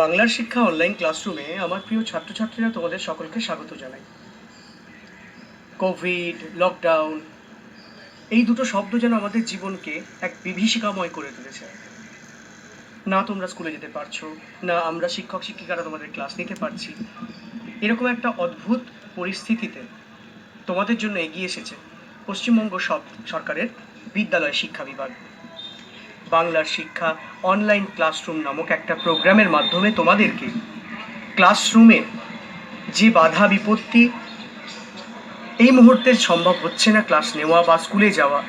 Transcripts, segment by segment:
বাংলার শিক্ষা অনলাইন ক্লাসরুমে আমার প্রিয় ছাত্রছাত্রীরা তোমাদের সকলকে স্বাগত জানাই। কোভিড, লকডাউন এই দুটো শব্দ যেন আমাদের জীবনকে এক বিভীষিকাময় করে তুলেছে। না তোমরা স্কুলে যেতে পারছো, না আমরা শিক্ষক শিক্ষিকারা তোমাদের ক্লাস নিতে পারছি। এরকম একটা অদ্ভুত পরিস্থিতিতে তোমাদের জন্য এগিয়ে এসেছে পশ্চিমবঙ্গ সরকারের বিদ্যালয় শিক্ষা বিভাগ। বাংলার শিক্ষা অনলাইন ক্লাসরুম নামক একটা প্রোগ্রামের মাধ্যমে তোমাদেরকে ক্লাসরুমে যে বাধা বিপত্তি এই মুহূর্তে সম্ভব হচ্ছে না ক্লাস নেওয়া বা স্কুলে যাওয়া,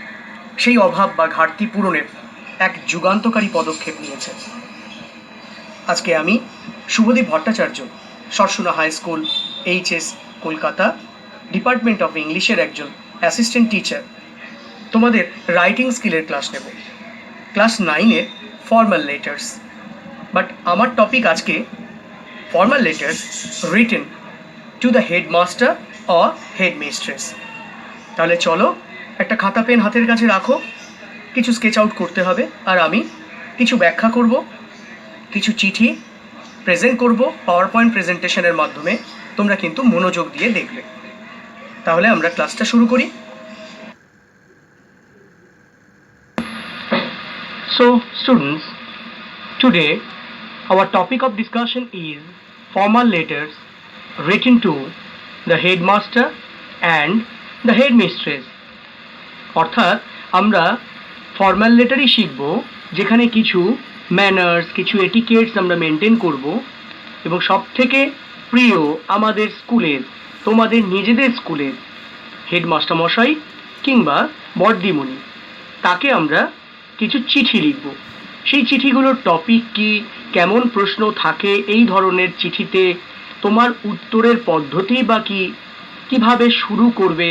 সেই অভাব বা ঘাটতি পূরণের এক যুগান্তকারী পদক্ষেপ নিয়েছে। আজকে আমি Subhadip Bhattacharya, Sarsuna high school, HS, Kolkata, department of ইংলিশের একজন অ্যাসিস্ট্যান্ট টিচার, তোমাদের রাইটিং স্কিলের ক্লাস নেব, ক্লাস 9-এর ফর্মাল লেটার্স। বাট আমার টপিক আজকে formal letters written to the headmaster or headmistress. তাহলে চলো, একটা খাতা পেন হাতের কাছে রাখো, কিছু স্কেচ আউট করতে হবে, আর আমি কিছু ব্যাখ্যা করব, কিছু চিঠি প্রেজেন্ট করব পাওয়ার পয়েন্ট প্রেজেন্টেশনের মাধ্যমে। তোমরা কিন্তু মনোযোগ দিয়ে দেখবে। তাহলে আমরা ক্লাসটা শুরু করি। So students, today our topic of discussion is formal letters written to the headmaster and the headmistress। অর্থাৎ আমরা ফর্মাল লেটারই শিখব, যেখানে কিছু ম্যানার্স, কিছু এটিকেটস আমরা মেনটেন করব, এবং সবথেকে প্রিয় আমাদের স্কুলের, তোমাদের নিজেদের স্কুলের হেডমাস্টার মশাই কিংবা বড়দিমণি, তাকে আমরা কিছু চিঠি লিখব। সেই চিঠিগুলোর টপিক কি, কেমন প্রশ্ন থাকে এই ধরনের চিঠিতে, তোমার উত্তরের পদ্ধতি বা কি, কিভাবে শুরু করবে,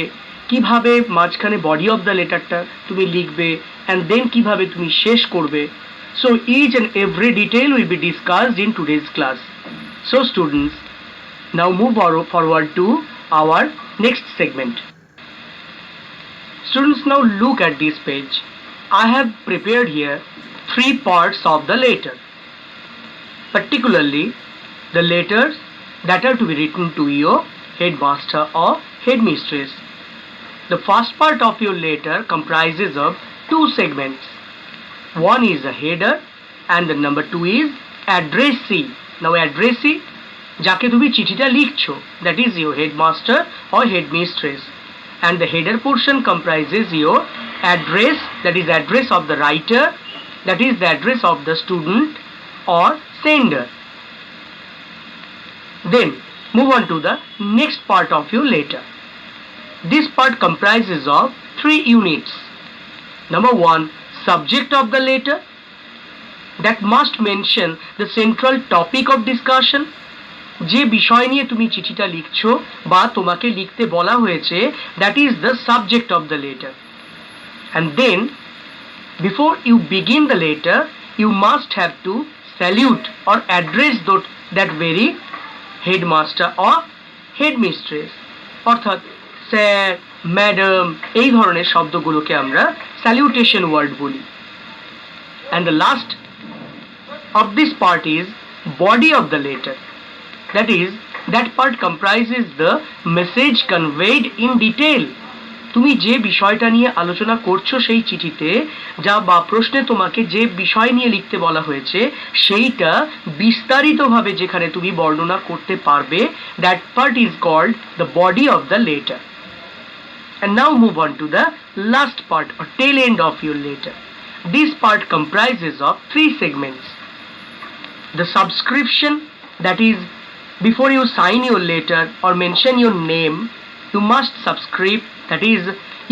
কিভাবে মাঝখানে বডি অফ দ্য লেটারটা তুমি লিখবে, অ্যান্ড দেন কিভাবে তুমি শেষ করবে। So each and every detail will be discussed in today's class. So students, now move forward to our next segment. Students, now look at this page. I have prepared here 3 parts of the letter, particularly the letters that are to be written to your headmaster or headmistress. The first part of your letter comprises of 2 segments. One is a header and the number 2 is addressee. Now addressee, যাকে তুমি চিঠিটা লিখছো, that is your headmaster or headmistress, and the header portion comprises your address, that is address of the writer, that is the address of the student or sender. Then move on to the next part of your letter. This part comprises of 3 units. Number 1, subject of the letter, that must mention the central topic of discussion. যে বিষয় নিয়ে তুমি চিঠিটা লিখছো বা তোমাকে লিখতে বলা হয়েছে, that is the subject of the letter. And then before you begin the letter, you must have to salute or address that very headmaster or headmistress. অর্থাৎ স্যার, ম্যাডাম, এই ধরনের শব্দগুলোকে আমরা স্যালিউটেশন ওয়ার্ড বলি। And the last of this part is body of the letter. That is, that part comprises the message conveyed in detail. তুমি যে বিষয়টা নিয়ে আলোচনা করছো সেই চিঠিতে, যা বা প্রশ্নে তোমাকে যে বিষয় নিয়ে লিখতে বলা হয়েছে, সেইটা বিস্তারিতভাবে যেখানে তুমি বর্ণনা করতে পারবে, that part is called the body of the letter. And now move on to the last part or tail end of your letter. This part comprises of 3 segments. The subscription, that is, before you sign your letter or mention your name, you must subscribe, that is,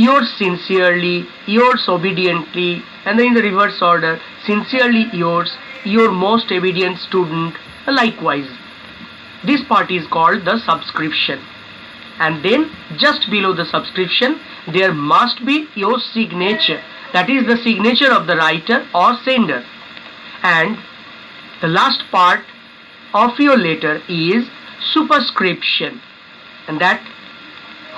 yours sincerely, yours obediently, and then in the reverse order, sincerely yours, your most obedient student, likewise. This part is called the subscription. And then just below the subscription, there must be your signature, that is the signature of the writer or sender. And the last part of your letter is superscription, and that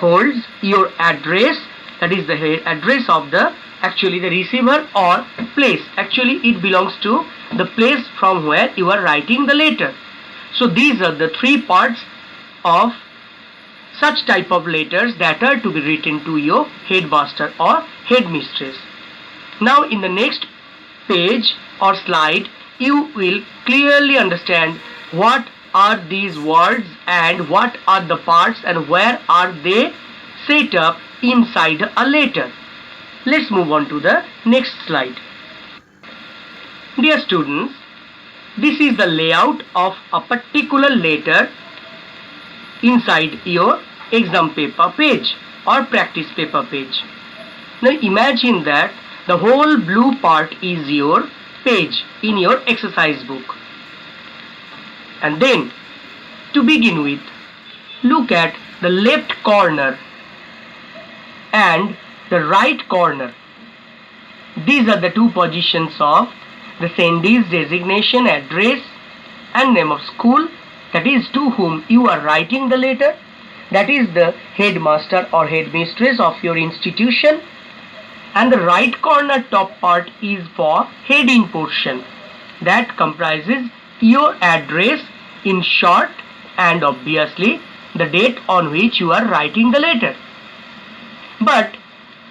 holds your address, that is the address of the actually the receiver, or place. Actually it belongs to the place from where you are writing the letter. So these are the three parts of such type of letters that are to be written to your headmaster or headmistress. Now in the next page or slide, you will clearly understand what are these words and what are the parts and where are they set up inside a letter. Let's move on to the next slide. Dear students, this is the layout of a particular letter inside your exam paper page or practice paper page. Now imagine that the whole blue part is your page in your exercise book. And then, to begin with, look at the left corner and the right corner. These are the two positions of the sendee's designation, address and name of school, that is to whom you are writing the letter, that is the headmaster or headmistress of your institution. And the right corner top part is for heading portion, that comprises your address in short and obviously the date on which you are writing the letter. But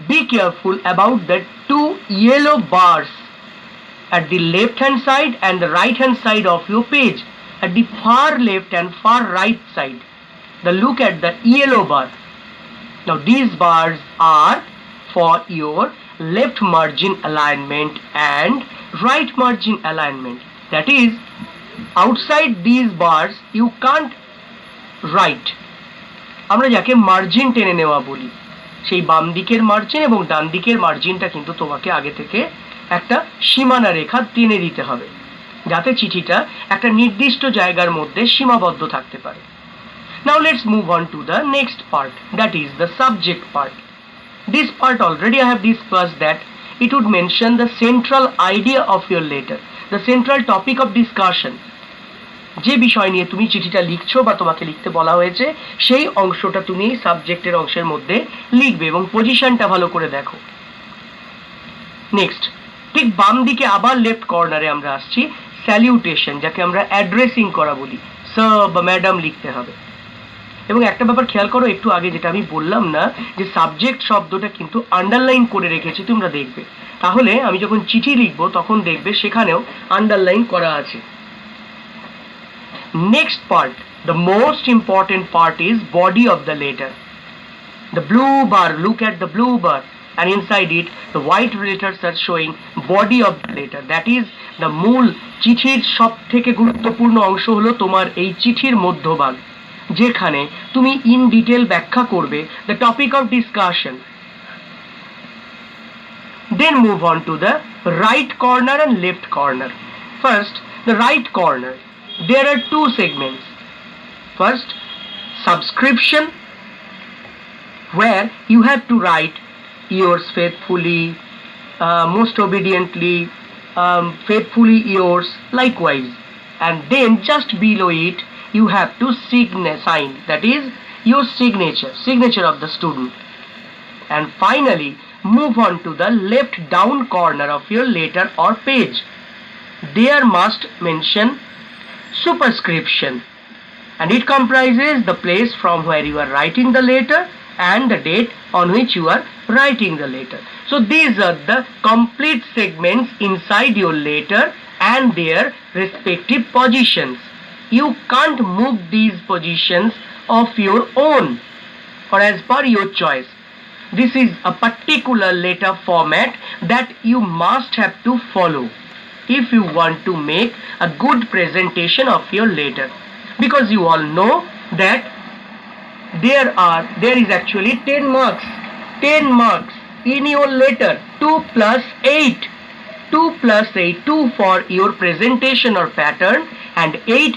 be careful about the two yellow bars at the left hand side and the right hand side of your page. At the far left and far right side, look at the yellow bar. Now these bars are for your left margin alignment and right margin alignment. That is, outside these bars you can't write. আমরা যাকে margin টেনে নেওয়া বলি, সেই বাম দিকের margin এবং ডান দিকের মার্জিনটা কিন্তু তোমাকে আগে থেকে একটা সীমানা রেখা টেনে দিতে হবে, যাতে চিঠিটা একটা নির্দিষ্ট জায়গার মধ্যে সীমাবদ্ধ থাকতে পারে। Now let's move on to the next part, that is the subject part. This part already I have discussed that it would mention the central idea of your letter, the central topic of discussion. যে বিষয় নিয়ে তুমি চিঠিটা লিখছো বা তোমাকে লিখতে বলা হয়েছে সেই অংশটা তুমি সাবজেক্টের অংশের মধ্যে লিখবে এবং পজিশনটা ভালো করে দেখো। নেক্সট, ঠিক বাম দিকে আবার লেফট কর্নারে আমরা আসছি স্যালিউটেশন, যাকে আমরা অ্যাড্রেসিং করা বলি। স্যার বা ম্যাডাম লিখতে হবে। এবং একটা ব্যাপার খেয়াল করো, একটু আগে যেটা আমি বললাম না যে সাবজেক্ট শব্দটা কিন্তু আন্ডারলাইন করে রেখেছি, তোমরা দেখবে। তাহলে আমি যখন চিঠি লিখবো তখন দেখবে সেখানেও আন্ডারলাইন করা আছে। Next part, the most important part is body of the letter. The blue bar, look at the blue bar, and inside it the white letters are showing body of the letter. That is the মূল চিঠির সবথেকে গুরুত্বপূর্ণ অংশ হলো তোমার এই চিঠির মধ্যভাগ, যেখানে তুমি ইন ডিটেল ব্যাখ্যা করবে the topic of discussion. Then move on to the right corner and left corner. First, the right corner. There are two segments. First, subscription, where you have to write yours faithfully, most obediently, faithfully yours, likewise. And then just below it, you have to sign, that is your signature of the student. And finally, move on to the left down corner of your letter or page. There must mention superscription, and it comprises the place from where you are writing the letter and the date on which you are writing the letter. So these are the complete segments inside your letter and their respective positions. You can't move these positions of your own or as per your choice. This is a particular letter format that you must have to follow if you want to make a good presentation of your letter, because you all know that there is actually 10 marks in your letter. 2 plus 8 2 for your presentation or pattern, and 8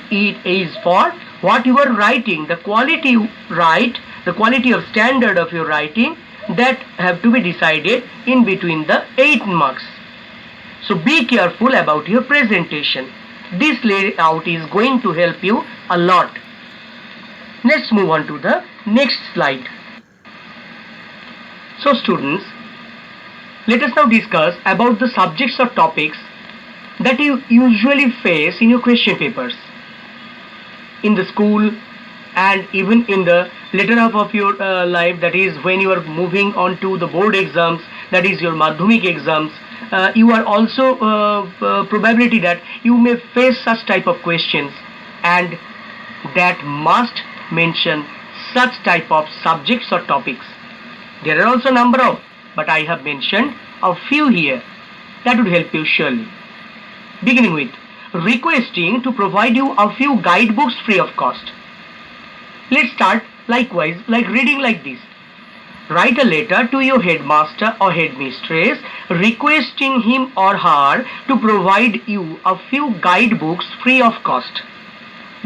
is for what you are writing, the quality you write, the quality of standard of your writing, that have to be decided in between the 8 marks. So be careful about your presentation. This layout is going to help you a lot. Let's move on to the next slide. So students, Let us now discuss about the subjects or topics that you usually face in your question papers in the school and even in the later half of your life, that is when you are moving on to the board exams, that is your madhyamik exams. You are also probability that you may face such type of questions, and that must mention such type of subjects or topics. There are also a number of, but I have mentioned a few here that would help you surely. Beginning with requesting to provide you a few guidebooks free of cost. Let's start likewise, like reading like this. Write a letter to your headmaster or headmistress requesting him or her to provide you a few guidebooks free of cost.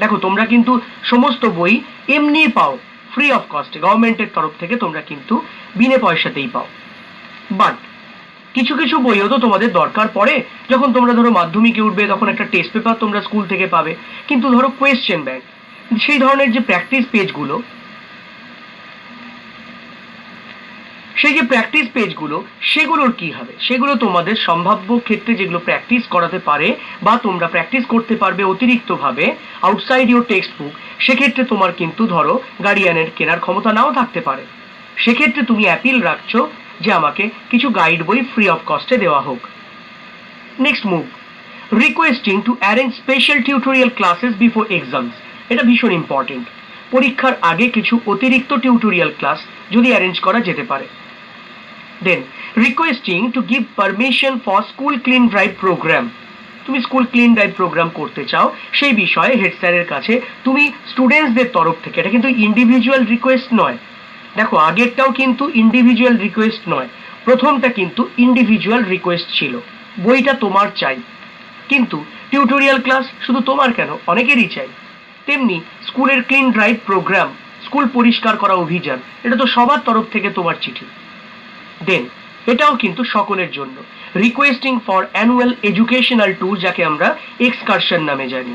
দেখো তোমরা কিন্তু সমস্ত বই এমনি পাও free of কস্টে, গভর্নমেন্টের তরফ থেকে তোমরা কিন্তু বিনা পয়সাতেই পাও। বাট কিছু কিছু বইও তো তোমাদের দরকার পড়ে যখন তোমরা ধরো মাধ্যমিকে উঠবে, তখন একটা টেস্ট পেপার তোমরা স্কুল থেকে পাবে, কিন্তু ধরো কোয়েশ্চেন ব্যাংক, সেই ধরনের যে প্র্যাকটিস পেজগুলো, সেই যে প্র্যাকটিস পেজগুলো সেগুলোর কি হবে? সেগুলো তোমাদের সম্ভাব্য ক্ষেত্রে যেগুলো প্র্যাকটিস করাতে পারে বা তোমরা প্র্যাকটিস করতে পারবে অতিরিক্তভাবে আউটসাইড ইউর টেক্সট বুক, সেক্ষেত্রে তোমার কিন্তু ধরো গার্ডিয়ানের কেনার ক্ষমতা নাও থাকতে পারে। সেক্ষেত্রে তুমি অ্যাপিল রাখছো যে আমাকে কিছু গাইড বই ফ্রি অফ কস্টে দেওয়া হোক। Next move, requesting to arrange special tutorial classes before exams. এটা ভীষণ ইম্পর্টেন্ট। পরীক্ষার আগে কিছু অতিরিক্ত টিউটোরিয়াল ক্লাস যদি অ্যারেঞ্জ করা যেতে পারে। Then requesting to give permission for school clean drive programme. তুমি স্কুল ক্লিন ড্রাইভ প্রোগ্রাম করতে চাও, সেই বিষয়ে হেড স্যারের কাছে তুমি স্টুডেন্টসদের তরফ থেকে, এটা কিন্তু ইন্ডিভিজুয়াল রিকোয়েস্ট নয়। দেখো আগেরটাও কিন্তু ইন্ডিভিজুয়াল রিকোয়েস্ট নয়, প্রথমটা কিন্তু ইন্ডিভিজুয়াল রিকোয়েস্ট ছিল, বইটা তোমার চাই। কিন্তু টিউটোরিয়াল ক্লাস শুধু তোমার কেন, অনেকেরই চাই। তেমনি স্কুলের ক্লিন ড্রাইভ প্রোগ্রাম, স্কুল পরিষ্কার করা অভিযান, এটা তো সবার তরফ থেকে তোমার চিঠি। দেন এটাও কিন্তু সকলের জন্য, requesting for annual educational tour, যাকে আমরা এক্সকারশন নামে জানি।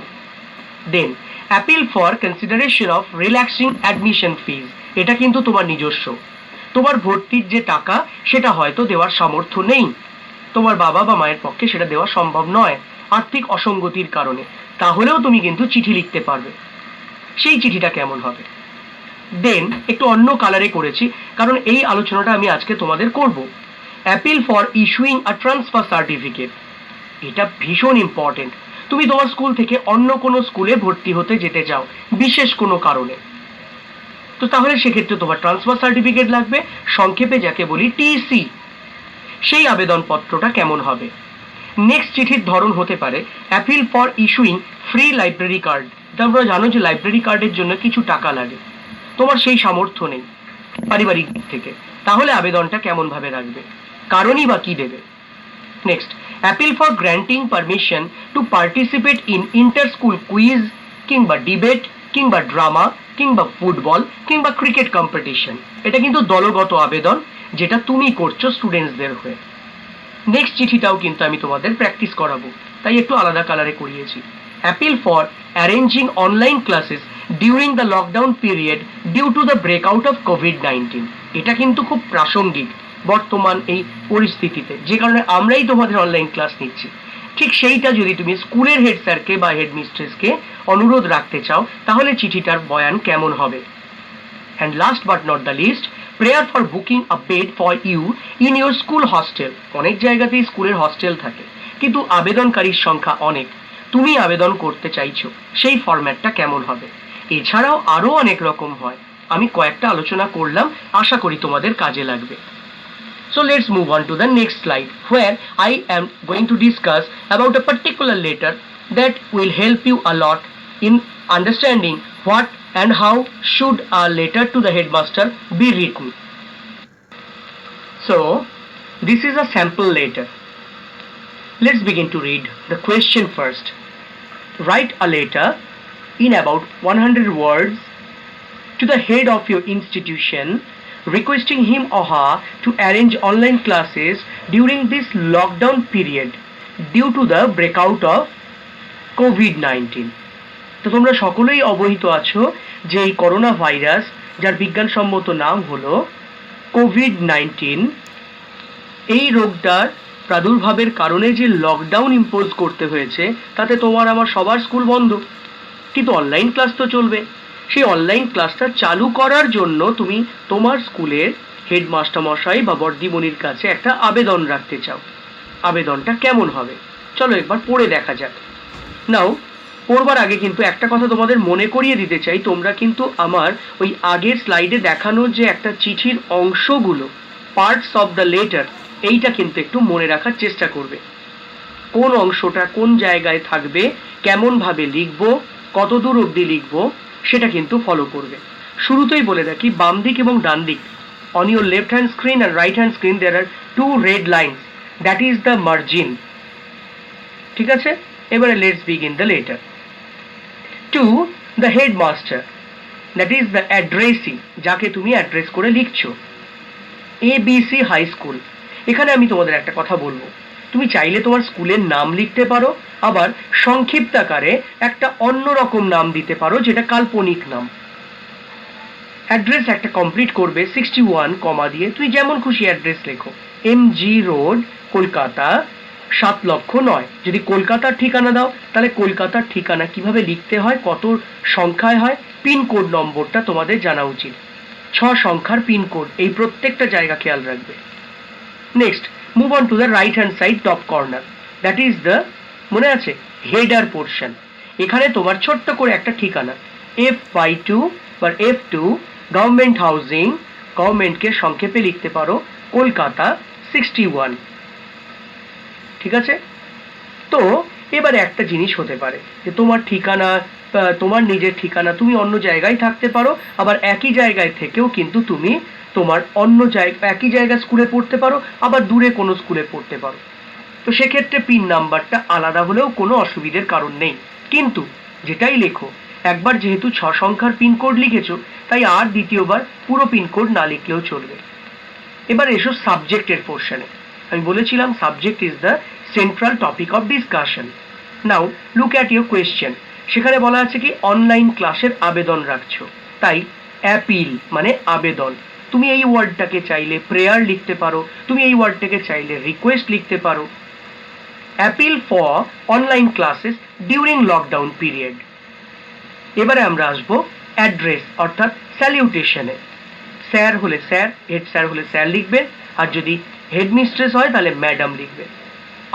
Then appeal for consideration of relaxing admission fees, এটা কিন্তু তোমার নিজস্ব। তোমার ভর্তির যে টাকা সেটা হয়তো দেওয়ার সামর্থ্য নেই, তোমার বাবা বা মায়ের পক্ষে সেটা দেওয়া সম্ভব নয় আর্থিক অসঙ্গতির কারণে, তাহলেও তুমি কিন্তু চিঠি লিখতে পারবে। সেই চিঠিটা কেমন হবে? দেন একটু অন্য কালারে করেছি কারণ এই আলোচনাটা আমি আজকে তোমাদের করব। Appeal for issuing a transfer certificate, এটা ভীষণ ইম্পর্টেন্ট। তুমি তোমার স্কুল থেকে অন্য কোনো স্কুলে ভর্তি হতে যেতে চাও বিশেষ কোনো কারণে, তো তাহলে সেক্ষেত্রে তোমার ট্রান্সফার সার্টিফিকেট লাগবে, সংক্ষেপে যাকে বলি টিসি। সেই আবেদনপত্রটা কেমন হবে? নেক্সট চিঠির ধরন হতে পারে appeal for issuing free library card. তোমরা জানো যে লাইব্রেরি কার্ডের জন্য কিছু টাকা লাগে, তোমার সেই সামর্থ্য নেই পারিবারিক দিক থেকে, তাহলে আবেদনটা কেমন ভাবে রাখবে, কারণই বা কি দেবে? Next appeal for granting permission to participate in inter school quiz কিংবা ডিবেট কিংবা ড্রামা কিংবা ফুটবল কিংবা ক্রিকেট কম্পিটিশন। এটা কিন্তু দলগত আবেদন, যেটা তুমি করছো স্টুডেন্টসদের হয়ে। নেক্সট চিঠিটাও কিন্তু আমি তোমাদের প্র্যাকটিস করাবো, তাই একটু আলাদা কালারে করিয়েছি। Appeal for arranging online classes during the lockdown period due to the breakout of COVID. এটা কিন্তু খুব প্রাসঙ্গিক বর্তমান এই পরিস্থিতিতে, যে কারণে আমরাই তোমাদের অনলাইন ক্লাস নিচ্ছি। ঠিক সেইটা যদি তুমি স্কুলের হেড স্যারকে বা হেডমিস্ট্রেসকে অনুরোধ রাখতে চাও, তাহলে চিঠিটার বয়ান কেমন হবে? And last but not the least, prayer for booking a bed for you in your school hostel. অনেক জায়গাতেই স্কুলের হস্টেল থাকে, কিন্তু আবেদনকারীর সংখ্যা অনেক, তুমি আবেদন করতে চাইছো, সেই ফরম্যাটটা কেমন হবে? এছাড়াও আরও অনেক রকম হয়, আমি কয়েকটা আলোচনা করলাম, আশা করি তোমাদের কাজে লাগবে। So let's move on to the next slide, where I am going to discuss about a particular letter that will help you a lot in understanding what and how should a letter to the headmaster be written. So this is a sample letter. Let's begin to read the question first. Write a letter in about 100 words to the head of your institution requesting him or her to arrange online classes during this lockdown period due to the breakout of COVID-19. তো তোমরা সকলেই অবহিত আছো যে এই corona virus, যার বিজ্ঞানসম্মত নাম হলো কোভিড-19, এই রোগটার প্রাদুর্ভাবের কারণে যে লকডাউন ইম্পোজ করতে হয়েছে তাতে তোমার আমার সবার স্কুল বন্ধ, কিন্তু অনলাইন ক্লাস তো চলবে। সেই অনলাইন ক্লাসটা চালু করার জন্য তুমি তোমার স্কুলের হেডমাস্টার মশাই বা বর্দিমণির কাছে একটা আবেদন রাখতে চাও। আবেদনটা কেমন হবে চলো একবার পড়ে দেখা যাক। নাও পড়বার আগে কিন্তু একটা কথা তোমাদের মনে করিয়ে দিতে চাই, তোমরা কিন্তু আমার ওই আগের স্লাইডে দেখানো যে একটা চিঠির অংশগুলো, পার্টস অফ দ্য লেটার, এইটা কিন্তু একটু মনে রাখার চেষ্টা করবে। কোন অংশটা কোন জায়গায় থাকবে, কেমনভাবে লিখবো, কত দূর অবধি লিখবো, সেটা কিন্তু ফলো করবে। শুরুতেই বলে রাখি, বাম দিক এবং ডান দিক, on your left hand screen and right hand screen there are two red lines, that is the margin। ঠিক আছে, এবারে let's begin the letter। To the headmaster, that is the addressee, যাকে তুমি অ্যাড্রেস করে লিখছো। ABC high school. এখানে আমি তোমাদের একটা কথা বলবো, তুমি চাইলে তোমার স্কুলের নাম লিখতে পারো, আবার সংক্ষিপ্ত আকারে একটা অন্যরকম নাম দিতে পারো যেটা কাল্পনিক নাম। অ্যাড্রেস একটা কমপ্লিট করবে 61 কমা দিয়ে, তুমি যেমন খুশি অ্যাড্রেস লেখো। MG road, Kolkata 7,09,000। যদি কলকাতার ঠিকানা দাও তাহলে কলকাতার ঠিকানা কিভাবে লিখতে হয়, কত সংখ্যায় হয়, পিনকোড নম্বরটা তোমাদের জানা উচিত। 6 সংখ্যার পিনকোড, এই প্রত্যেকটা জায়গা খেয়াল রাখবে। Next move on to the right hand side top corner, that is the, মনে আছে, হেডার পোর্শন। এখানে তোমার ছোট্ট করে একটা ঠিকানা, F2 বা F2 গভর্নমেন্ট হাউজিং, গভর্নমেন্টকে সংক্ষেপে লিখতে পারো কলকাতা 61। ঠিক আছে, তো এবারে একটা জিনিস হতে পারে যে তোমার ঠিকানা, তোমার নিজের ঠিকানা, তুমি অন্য জায়গায় থাকতে পারো, আবার একই জায়গায় থেকেও কিন্তু তুমি তোমার অন্য জায়গা, একই জায়গায় স্কুলে পড়তে পারো, আবার দূরে কোনো স্কুলে পড়তে পারো। তো সেক্ষেত্রে পিন নাম্বারটা আলাদা হলেও কোনো অসুবিধার কারণ নেই। কিন্তু যেটাই লেখো, একবার যেহেতু 6 সংখ্যার পিনকোড লিখেছো, তাই আর দ্বিতীয়বার পুরো পিনকোড না লিখলেও চলবে। এবার এসো সাবজেক্টের পোর্শনে। আমি বলেছিলাম subject is the central topic of discussion. Now look at your question. সেখানে বলা আছে কি অনলাইন ক্লাসের আবেদন রাখছো, তাই অ্যাপিল মানে আবেদন। তুমি এই ওয়ার্ডটাকে চাইলে প্রেয়ার লিখতে পারো, তুমি এই ওয়ার্ডটাকে চাইলে রিকোয়েস্ট লিখতে পারো। Appeal for online classes during lockdown period. এবারে আমরা আসবো অ্যাড্রেস অর্থাৎ স্যালিউটেশনে। স্যার হলে স্যার, হেড স্যার হলে স্যার লিখবে, আর যদি হেডমিস্ট্রেস হয় তাহলে ম্যাডাম লিখবে।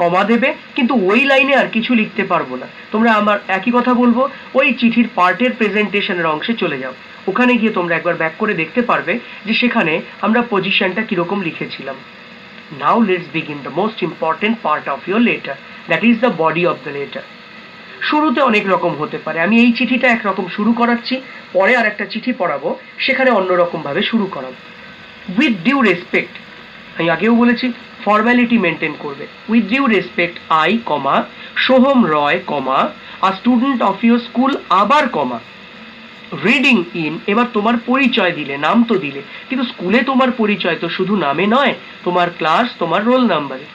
কমা দেবে, কিন্তু ওই লাইনে আর কিছু লিখতে পারবো না। তোমরা আমার একই কথা বলবো, ওই চিঠির পার্টের প্রেজেন্টেশনের অংশে চলে যাও, ওখানে গিয়ে তোমরা একবার ব্যাক করে দেখতে পারবে যে সেখানে আমরা পজিশনটা কিরকম লিখেছিলাম। Now let's begin the most important part of your letter, that is the body of the letter. শুরুতে অনেক রকম হতে পারে, আমি এই চিঠিটা একরকম শুরু করাচ্ছি, পরে আর একটা চিঠি পড়াবো, সেখানে অন্যরকম ভাবে শুরু করাবো। উইথ ডিউ রেসপেক্ট, আমি আগেও বলেছি ফর্মালিটি মেনটেন করবে। With due respect I comma Soham Roy comma a student of your school, আবার কমা রিডিং ইন। এবার তোমার পরিচয় দিলে, নাম তো দিলে, কিন্তু স্কুলে তোমার পরিচয় তো শুধু নামে নয়, তোমার ক্লাস, তোমার রোল নাম্বারে।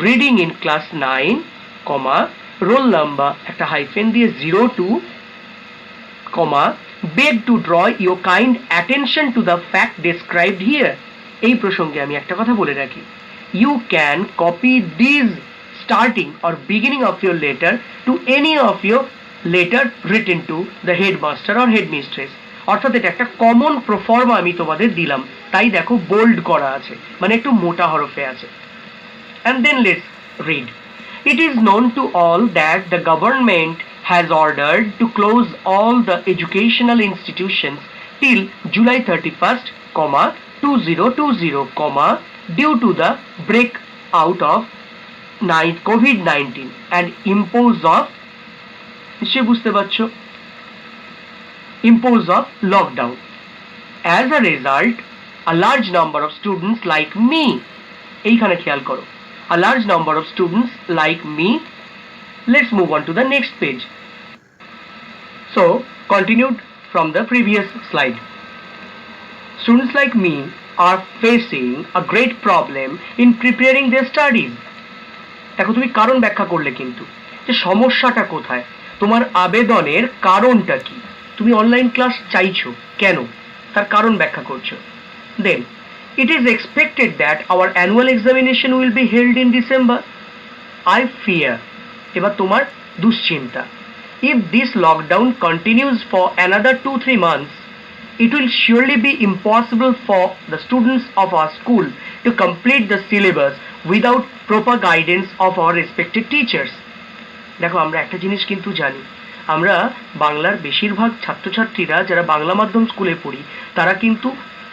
Reading in class 9 comma roll number একটা হাইফেন দিয়ে 02 comma beg to draw your kind attention to the fact described here. এই প্রসঙ্গে আমি একটা কথা বলে রাখি, you can copy these starting or beginning of your letter to any of your letter written to the headmaster or headmistress। অর্থাৎ এটা একটা কমন প্রফর্মা আমি তোমাদের দিলাম, তাই দেখো বোল্ড করা আছে, মানে একটু মোটা হরফে আছে। and then let's read. It is known to all that the government has ordered to close all the educational institutions till July 31st, 2020, due to the breakout of COVID-19 and impose of lockdown. As a result, a large number of students like me, এইখানে খেয়াল করো, a large number of students like me. Let's move on to the next page. So, continued from the previous slide. Students like me are facing a great problem in preparing their studies. দেখো তুমি কারণ ব্যাখ্যা করলে, কিন্তু যে সমস্যাটা কোথায়, তোমার আবেদনের কারণটা কি, তুমি অনলাইন ক্লাস চাইছো কেন, তার কারণ ব্যাখ্যা করছো। দেন It is expected that our annual examination will be held in December. I fear, এবার তোমার দুশ্চিন্তা, if this lockdown continues for another 2-3 months, it will surely be impossible for the students of our school to complete the syllabus without proper guidance of our respected teachers. দেখো আমরা একটা জিনিস কিন্তু জানি, আমরা বাংলার বেশিরভাগ ছাত্রছাত্রীরা যারা বাংলা মাধ্যম স্কুলে পড়ি তারা কিন্তু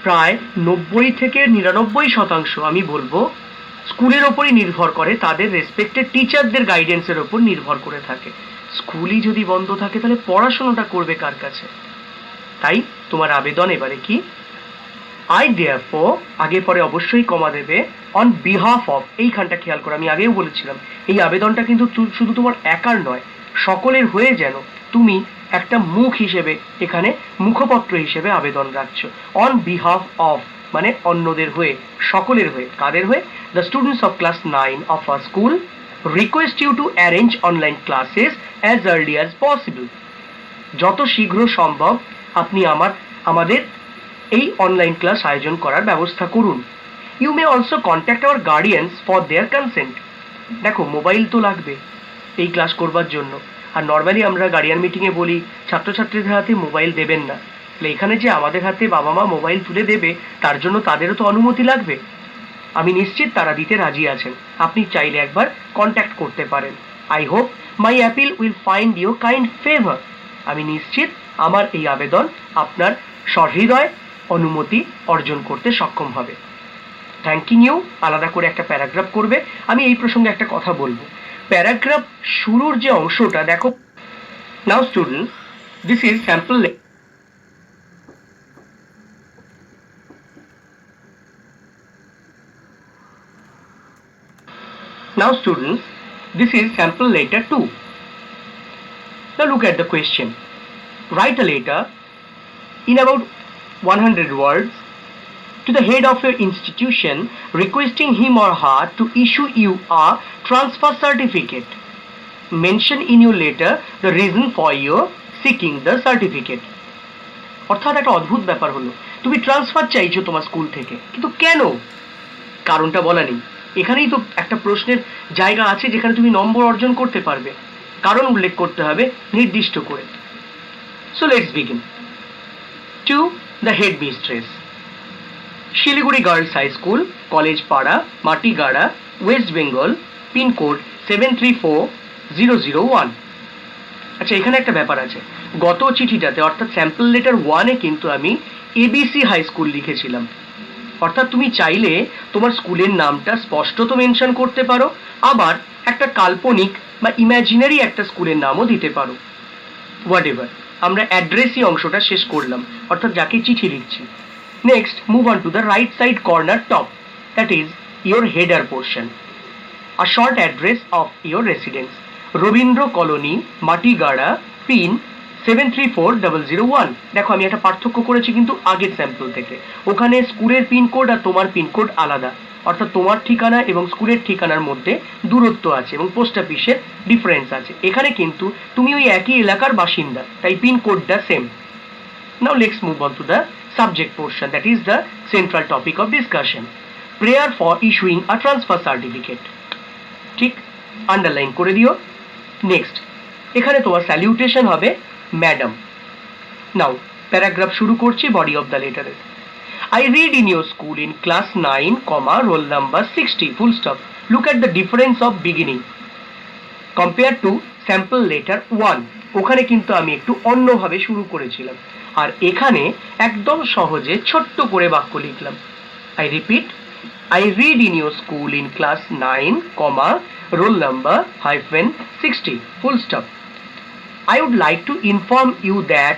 প্রায় 90-99% আমি বলবো স্কুলের ওপরই নির্ভর করে, তাদের রেসপেক্টেড টিচারদের গাইডেন্সের ওপর নির্ভর করে থাকে। স্কুলই যদি বন্ধ থাকে তাহলে পড়াশোনাটা করবে কার কাছে? তাই তোমার আবেদন এবারে কি? আই দেয়ারফর, আগে পরে অবশ্যই কমা দেবে, অন বিহাফ অফ, এইখানটা খেয়াল করো, আমি আগেও বলেছিলাম এই আবেদনটা কিন্তু শুধু তোমার একার নয়, সকলের হয়ে যেন তুমি একটা মুখ হিসেবে এখানে মুখপত্র হিসেবে আবেদন রাখছো। অন বিহাফ অফ মানে অন্যদের হয়ে, সকলের হয়ে। কাদের হয়ে? The students of class 9 of our school request you to arrange online classes as early as possible. যত শীঘ্র সম্ভব আপনি আমাদের এই অনলাইন ক্লাস আয়োজন করার ব্যবস্থা করুন। You may also contact our guardians for their consent. দেখো মোবাইল তো লাগবে এই ক্লাস করবার জন্য, আর নর্মালি আমরা গার্ডিয়ান মিটিংয়ে বলি ছাত্রছাত্রীদের হাতে মোবাইল দেবেন না, তাহলে এখানে যে আমাদের হাতে বাবা মা মোবাইল তুলে দেবে তার জন্য তাদেরও তো অনুমতি লাগবে। আমি নিশ্চিত তারা দিতে রাজি আছেন, আপনি চাইলে একবার কন্ট্যাক্ট করতে পারেন। I hope my appeal will find you kind favour. আমি নিশ্চিত আমার এই আবেদন আপনার সহৃদয় অনুমতি অর্জন করতে সক্ষম হবে। থ্যাঙ্কিং ইউ আলাদা করে একটা প্যারাগ্রাফ করবে। আমি এই প্রসঙ্গে একটা কথা বলবো, প্যারাগ্রাফ শুরুর যে অংশটা দেখো, now students this is sample. Now students, this is sample letter 2. Now look at the question. Write a letter in about 100 words to the head of your institution requesting him or her to issue you a transfer certificate. Mention in your letter the reason for your seeking the certificate. অর্থাৎ একটা অদ্ভুত ব্যাপার হলো, তুমি transfer চাইছো তোমার school থেকে, কিন্তু কেন? কারণটা বলা নেই। এখানেই তো একটা প্রশ্নের জায়গা আছে যেখানে তুমি নম্বর অর্জন করতে পারবে, কারণ উল্লেখ করতে হবে নির্দিষ্ট করে। So let's begin. To the head mistress, Siliguri girls high school, college Para, Matigara, West Bengal, pin code 734001। আচ্ছা এখানে একটা ব্যাপার আছে, গত চিঠিটাতে অর্থাৎ স্যাম্পল লেটার 1-এ কিন্তু আমি এবিসি হাই স্কুল লিখেছিলাম। অর্থাৎ তুমি চাইলে তোমার স্কুলের নামটা স্পষ্টত মেনশন করতে পারো, আবার একটা কাল্পনিক বা ইমাজিনারি একটা স্কুলের নামও দিতে পারো। হোয়াট এভার, আমরা অ্যাড্রেসই অংশটা শেষ করলাম, অর্থাৎ যাকে চিঠি লিখছি। Next move on to the right side corner top, that is your header portion. A short address of your residence, Rabindra colony, Matigara, pin 734001। দেখো আমি একটা পার্থক্য করেছি কিন্তু আগের স্যাম্পল থেকে, ওখানে স্কুলের পিনকোড আর তোমার পিনকোড আলাদা, অর্থাৎ তোমার ঠিকানা এবং স্কুলের ঠিকানার মধ্যে দূরত্ব আছে এবং পোস্ট অফিসের ডিফারেন্স আছে। এখানে কিন্তু তুমি ওই একই এলাকার বাসিন্দা, তাই পিনকোডটা same. Now let's move on to the subject portion, that is the central topic of discussion, prayer for issuing a transfer certificate. ঠিক, আন্ডারলাইন করে দিও। নেক্সট এখানে তোমার স্যালিউটেশন হবে ম্যাডাম। নাও প্যারাগ্রাফ শুরু করছি বডি অফ দ্য লেটারে। I read in your school in class 9, roll number 60, full stop. Look at the difference of beginning compared to sample letter 1. ওখানে কিন্তু আমি একটু অন্যভাবে শুরু করেছিলাম, আর এখানে একদম সহজে ছোট্ট করে বাক্য লিখলাম। I repeat, I read in your school in class 9, roll number -60, full stop. I would like to inform you that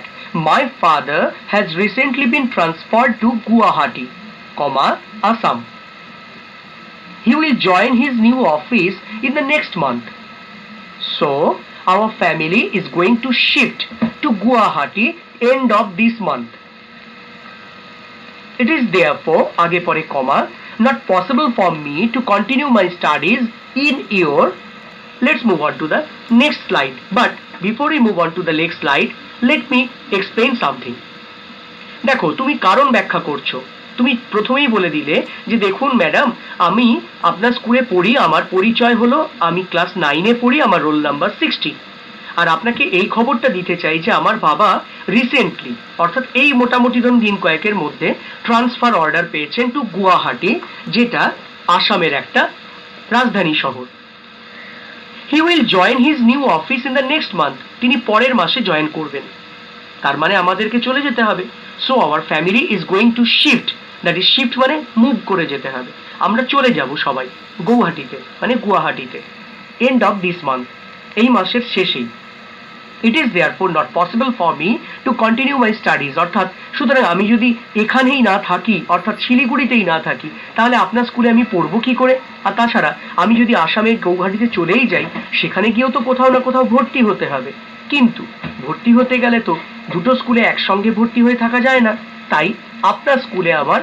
my father has recently been transferred to Guwahati, Assam. He will join his new office in the next month. So, our family is going to shift to Guwahati end of this month. It is therefore, आगे परे comma, not possible for me to continue my studies in your. Let's move on to the next slide. But before we move on to the next slide, let me explain something. দেখো তুমি কারণ ব্যাখ্যা করছো, তুমি প্রথমেই বলে দিলে যে দেখুন ম্যাডাম, আমি আপনার স্কুলে পড়ি, আমার পরিচয় হলো আমি ক্লাস 9-এ পড়ি, আমার রোল নাম্বার 60। আর আপনাকে এই খবরটা দিতে চাই যে আমার বাবা রিসেন্টলি, অর্থাৎ এই মোটামুটি ধরুন দিন কয়েকের মধ্যে ট্রান্সফার অর্ডার পেয়েছেন টু গুয়াহাটি, যেটা আসামের একটা রাজধানী শহর। He will join his new office in the next month. তিনি পরের মাসে জয়েন করবেন। তার মানে আমাদেরকে চলে যেতে হবে। So our family is going to shift, that is shift মানে মুভ করে যেতে হবে। আমরা চলে যাব সবাই গৌহাটিতে, মানে গুয়াহাটিতে, এন্ড অফ দিস মান্থ, এই মাসের শেষেই। It is therefore not possible for me to continue my studies, অর্থাৎ সুতরাং আমি যদি এখানেই না থাকি, অর্থাৎ শিলিগুড়িতেই না থাকি, তাহলে আপনার স্কুলে আমি পড়বো কি করে? আর তাছাড়া আমি যদি আসামে গৌহাটিতে চলেই যাই, সেখানে গিয়েও তো কোথাও না কোথাও ভর্তি হতে হবে। কিন্তু ভর্তি হতে গেলে তো দুটো স্কুলে একসঙ্গে ভর্তি হয়ে থাকা যায় না। তাই আপনার স্কুলে আমার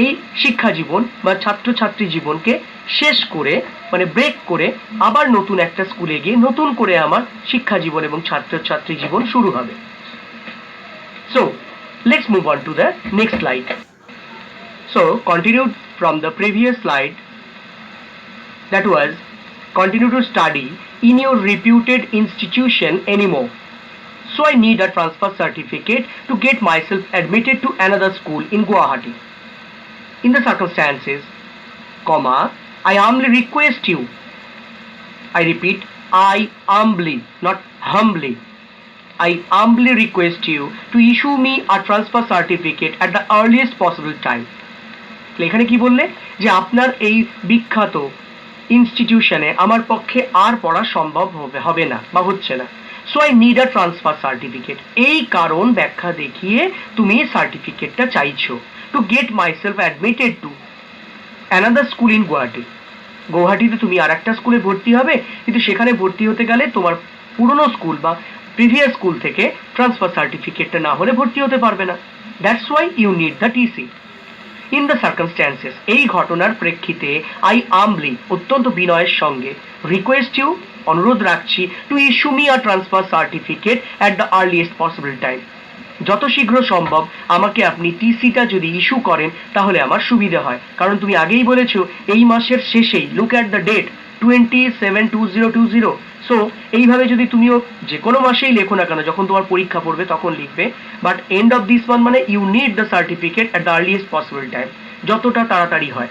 এই শিক্ষা জীবন বা ছাত্রছাত্রী জীবনকে শেষ করে, মানে ব্রেক করে, আবার নতুন একটা স্কুলে গিয়ে নতুন করে আমার শিক্ষা জীবন এবং ছাত্রছাত্রী জীবন শুরু হবে। So let's move on to the next slide. So continued from the previous slide, that was continue to study in your reputed institution anymore. So I need a transfer certificate to get myself admitted to another school in Guwahati. In the circumstances, comma, I humbly request you, I repeat, I humbly, not humbly, I humbly request you to issue me a transfer certificate at the earliest possible time. এখানে কি বললে? যে আপনার এই বিখ্যাত ইনস্টিটিউশনে আমার পক্ষে আর পড়া সম্ভব হবে না বা হচ্ছে না। So I need a transfer certificate. এই কারণ ব্যাখ্যা দেখিয়ে তুমি সার্টিফিকেটটা চাইছো to get myself admitted to another school in Guwahati. গৌহাটিতে তুমি আর একটা স্কুলে ভর্তি হবে, কিন্তু সেখানে ভর্তি হতে গেলে তোমার পুরনো স্কুল বা প্রিভিয়াস স্কুল থেকে ট্রান্সফার সার্টিফিকেটটা না হলে ভর্তি হতে পারবে না। That's why you need the TC. In the circumstances, এই ঘটনার প্রেক্ষিতে আই আমলি, অত্যন্ত বিনয়ের সঙ্গে, রিকোয়েস্ট ইউ, অনুরোধ রাখছি, to issue me a transfer certificate at the earliest possible time. যত শীঘ্র সম্ভব আমাকে আপনি টিসিটা যদি ইস্যু করেন তাহলে আমার সুবিধা হয়, কারণ তুমি আগেই বলেছো এই মাসের শেষেই। Look at the date 27/2020। সো এইভাবে যদি তুমিও যে কোনো মাসেই লেখো না কেন, যখন তোমার পরীক্ষা পড়বে তখন লিখবে, but end of this month মানে you need the certificate at the earliest possible time, যতটা তাড়াতাড়ি হয়।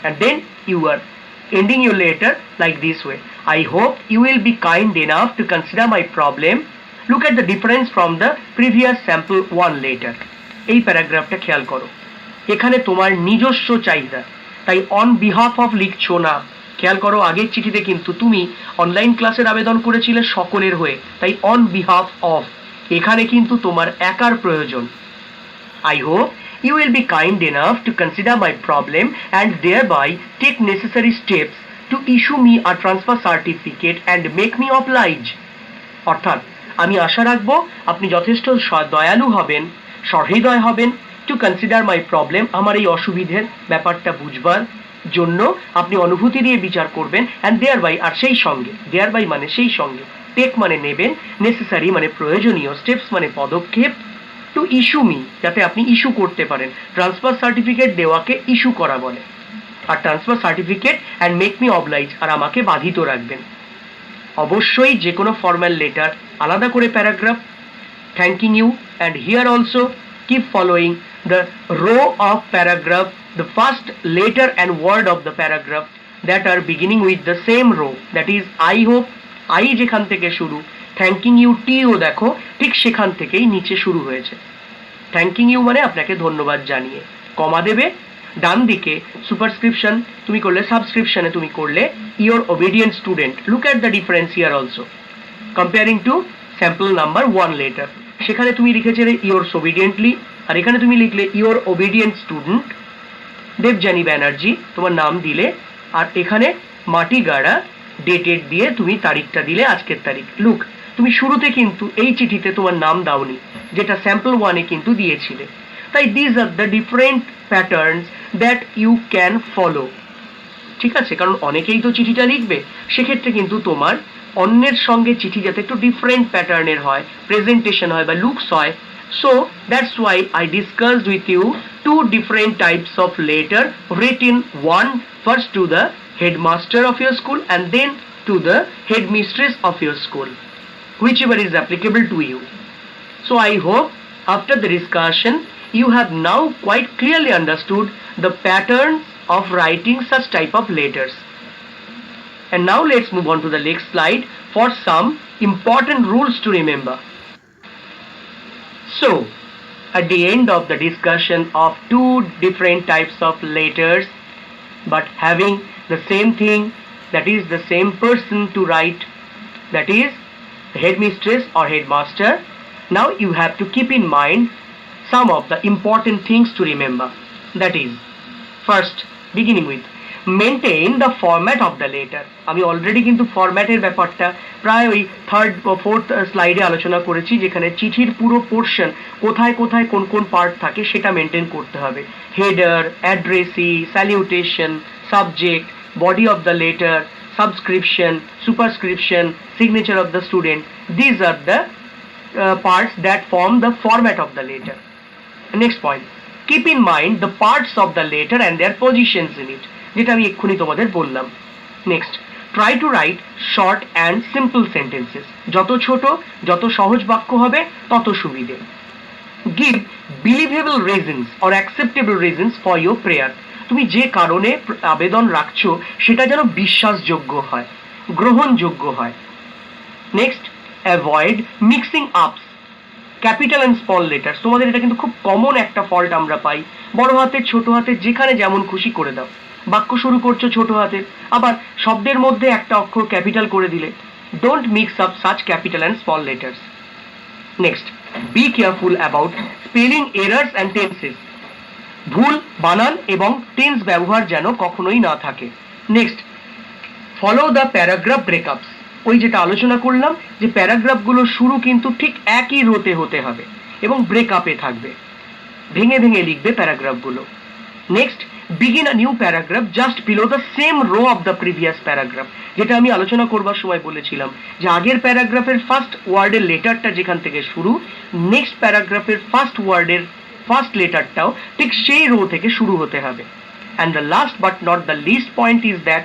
And then you are ending your letter like this way: I hope you will be kind enough to consider my problem. Look at the difference from the previous sample one letter. এই প্যারাগ্রাফটা খেয়াল করো, এখানে তোমার নিজস্ব চাহিদা, তাই on behalf of লিখছো না। খেয়াল করো, আগের চিঠিতে কিন্তু তুমি অনলাইন ক্লাসের আবেদন করেছিলে সকলের হয়ে, তাই অন বিহাফ অফ। এখানে কিন্তু তোমার একার প্রয়োজন। I hope you will be kind enough to consider my problem and thereby take necessary steps to issue me a transfer certificate and make me oblige. অর্থাৎ আমি আশা রাখবো আপনি যথেষ্ট দয়ালু হবেন, সহৃদয় হবেন, টু কনসিডার মাই প্রবলেম, আমার এই অসুবিধের ব্যাপারটা বুঝবার জন্য আপনি অনুভূতি দিয়ে বিচার করবেন, অ্যান্ড দেয়ার বাই, আর সেই সঙ্গে, দেয়ার বাই মানে সেই সঙ্গে, টেক মানে নেবেন, নেসেসারি মানে প্রয়োজনীয়, স্টেপস মানে পদক্ষেপ, টু ইস্যু মি, যাতে আপনি ইস্যু করতে পারেন। ট্রান্সফার সার্টিফিকেট দেওয়াকে ইস্যু করা বলে, আর transfer certificate and make me oblige, আর আমাকে বাধিত রাখবেন। অবশ্যই যে কোনো ফর্মাল লেটার আলাদা করে paragraph, thanking you, and here also keep following the row of paragraph, the first letter and word of the paragraph that are beginning with the same row, that is I hope. I যেখান থেকে শুরু, thanking you টিও দেখো ঠিক সেখান থেকেই নিচে শুরু হয়েছে। থ্যাঙ্কিং ইউ মানে আপনাকে ধন্যবাদ জানিয়ে, কমা দেবে, ডান দিকে সুপারস্ক্রিপশন তুমি করলে, সাবস্ক্রিপশনে তুমি করলে your obedient student. Look at the difference here also comparing to sample number 1 letter. সেখানে তুমি লিখেছিলে ইয়োরস ওবিডিয়েন্টলি, আর এখানে তুমি লিখলে your obedient student Debjani Banerjee, তোমার নাম দিলে, আর এখানে মাটিগাড়া ডেটেড দিয়ে তুমি তারিখটা দিলে, আজকের তারিখ। লুক, তুমি শুরুতে কিন্তু এই চিঠিতে তোমার নাম দাওনি, যেটা স্যাম্পল 1-এ কিন্তু দিয়েছিলে। তাই this are the different patterns that you can follow. ঠিক আছে, কারণ অনেকেই তো চিঠিটা লিখবে, সেক্ষেত্রে কিন্তু তোমার অন্যের সঙ্গে চিঠি যাতে একটু ডিফারেন্ট প্যাটার্নের হয়, প্রেজেন্টেশন হয় বা লুকস হয়, So that's why I discussed with you two different types of letter written, one first to the headmaster of your school and then to the headmistress of your school, whichever is applicable to you. So I hope after the discussion you have now quite clearly understood the patterns of writing such type of letters. And now let's move on to the next slide for some important rules to remember. So, at the end of the discussion of two different types of letters but having the same thing, that is the same person to write, that is headmistress or headmaster, now you have to keep in mind some of the important things to remember. That is, first, beginning with maintain the format of the letter. আমি already কিন্তু ফরম্যাটের ব্যাপারটা প্রায় ওই third বা fourth স্লাইডে আলোচনা করেছি, যেখানে চিঠির পুরো পোর্শন কোথায় কোথায় কোন কোন পার্ট থাকে সেটা মেনটেন করতে হবে। Header, addressee, salutation, subject, body of the letter, subscription, superscription, signature of the student, these are the parts that form the format of the letter. Next point, keep in mind the parts of the letter and their positions in it, যেটা আমি এক্ষুনি তোমাদের বললাম। Next, try to right short and simple sentences, যত ছোট যত সহজ বাক্য হবে তত সুবিধে। Give believable reasons or acceptable reasons for your prayer, তুমি যে কারণে আবেদন রাখছো সেটা যেন বিশ্বাসযোগ্য হয়, গ্রহণযোগ্য হয়। নেক্সট, অ্যাভয়েড মিক্সিং আপস ক্যাপিটাল অ্যান্ড স্মল লেটার্স। তোমাদের এটা কিন্তু খুব কমন একটা ফল্ট আমরা পাই, বড় হাতের ছোট হাতের যেখানে যেমন খুশি করে দাও, বাক্য শুরু করছো ছোট হাতের, আবার শব্দের মধ্যে একটা অক্ষর ক্যাপিটাল করে দিলে। Don't mix up such capital and small letters. Next, be careful about spelling errors and tenses, ভুল বানান এবং টেন্স ব্যবহার যেন কখনোই না থাকে। নেক্সট, ফলো দ্য প্যারাগ্রাফ ব্রেকআপস, ওই যেটা আলোচনা করলাম যে প্যারাগ্রাফগুলো শুরু কিন্তু ঠিক একই রোতে হতে হবে এবং ব্রেকআপে থাকবে, ভেঙে ভেঙে লিখবে প্যারাগ্রাফগুলো। Next, begin a new paragraph just below the same row of the previous paragraph, যেটা আমি আলোচনা করবার সময় বলেছিলাম যে আগের প্যারাগ্রাফের ফার্স্ট ওয়ার্ডের লেটারটা যেখান থেকে শুরু, নেক্সট প্যারাগ্রাফের ফার্স্ট ওয়ার্ডের ফার্স্ট লেটারটাও ঠিক সেই রো থেকে শুরু হতে হবে। And the last but not the least point is that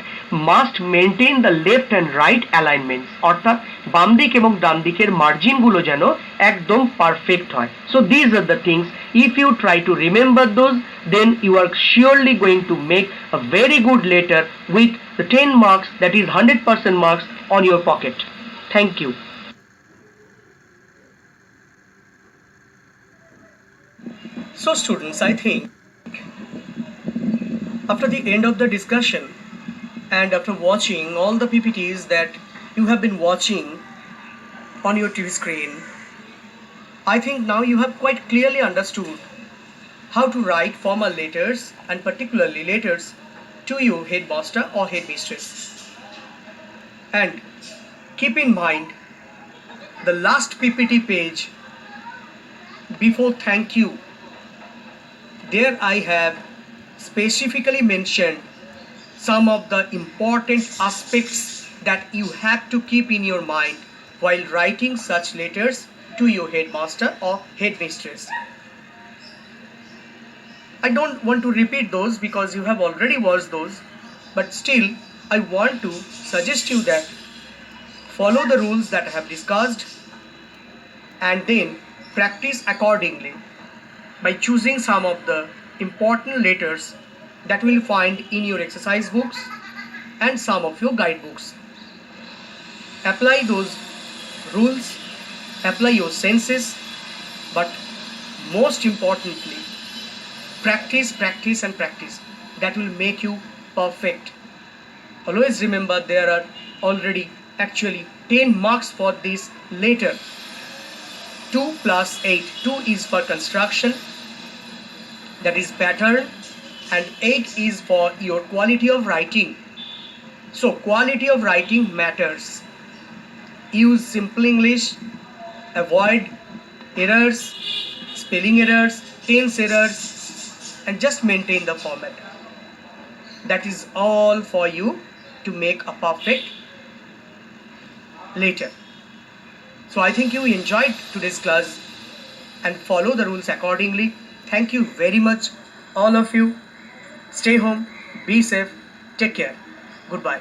must maintain the left and right alignments, অর্থাৎ বাম দিক এবং ডান দিকের মার্জিনগুলো যেন একদম পারফেক্ট হয়। So these are the things, if you try to remember those, then you are surely going to make a very good letter with the 10 marks, that is 100% marks on your pocket. Thank you. So students, I think after the end of the discussion and after watching all the PPTs that you have been watching on your TV screen, I think now you have quite clearly understood how to write formal letters and particularly letters to your headmaster or headmistress. And keep in mind the last PPT page before thank you, there I have specifically mentioned some of the important aspects that you have to keep in your mind while writing such letters to your headmaster or headmistress. I don't want to repeat those because you have already watched those, but still I want to suggest you that follow the rules that I have discussed and then practice accordingly by choosing some of the important letters that you will find in your exercise books and some of your guidebooks. Apply those rules, apply your senses, but most importantly, practice, practice and practice. That will make you perfect. Always remember there are already actually 10 marks for this letter. 2 plus 8. 2 is for construction, that is pattern, and 8 is for your quality of writing. So quality of writing matters. Use simple English, avoid errors, spelling errors, tense errors, and just maintain the format. That is all for you to make a perfect letter. So I think you enjoyed today's class and follow the rules accordingly. Thank you very much, all of you. Stay home, be safe, take care. Goodbye.